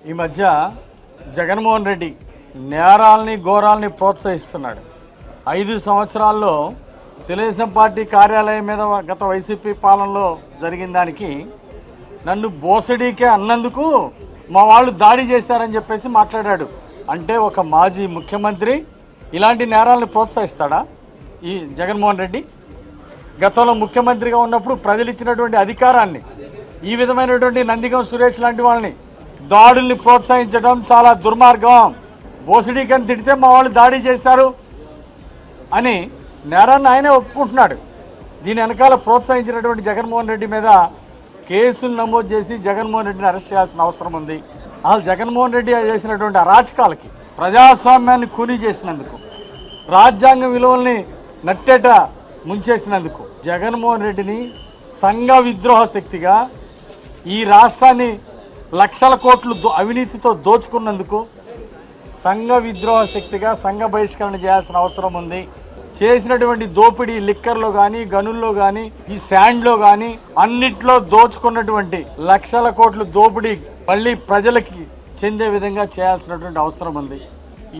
ఈ మధ్య జగన్మోహన్ రెడ్డి నేరాల్ని ఘోరాల్ని ప్రోత్సహిస్తున్నాడు. 5 సంవత్సరాల్లో తెలుగుదేశం పార్టీ కార్యాలయం మీద గత వైసీపీ పాలనలో జరిగిన దానికి నన్ను బోసడీకే అన్నందుకు మా వాళ్ళు దాడి చేస్తారని చెప్పేసి మాట్లాడాడు. అంటే ఒక మాజీ ముఖ్యమంత్రి ఇలాంటి నేరాలను ప్రోత్సహిస్తాడా? ఈ జగన్మోహన్ రెడ్డి గతంలో ముఖ్యమంత్రిగా ఉన్నప్పుడు ప్రజలు ఇచ్చినటువంటి అధికారాన్ని ఈ విధమైనటువంటి నందిగం సురేష్ లాంటి వాళ్ళని దాడుల్ని ప్రోత్సహించడం చాలా దుర్మార్గం. బోసడీకని తిడితే మా వాళ్ళు దాడి చేస్తారు అని నేరాన్ని ఆయనే ఒప్పుకుంటున్నాడు. దీని వెనకాల ప్రోత్సహించినటువంటి జగన్మోహన్ రెడ్డి మీద కేసులు నమోదు చేసి జగన్మోహన్ రెడ్డిని అరెస్ట్ చేయాల్సిన అవసరం ఉంది. అసలు జగన్మోహన్ రెడ్డి చేసినటువంటి అరాచకాలకి, ప్రజాస్వామ్యాన్ని కూలీ చేసినందుకు, రాజ్యాంగ విలువల్ని నట్టేట ముంచేసినందుకు జగన్మోహన్ రెడ్డిని సంఘ విద్రోహ శక్తిగా, ఈ రాష్ట్రాన్ని లక్షల కోట్లు అవినీతితో దోచుకున్నందుకు సంఘ విద్రోహ శక్తిగా సంఘ బహిష్కరణ చేయాల్సిన అవసరం ఉంది. చేసినటువంటి దోపిడీ లిక్కర్లో కానీ, గనుల్లో కానీ, ఈ శాండ్లో కానీ అన్నిట్లో దోచుకున్నటువంటి లక్షల కోట్లు దోపిడీ మళ్ళీ ప్రజలకి చెందే విధంగా చేయాల్సినటువంటి అవసరం ఉంది.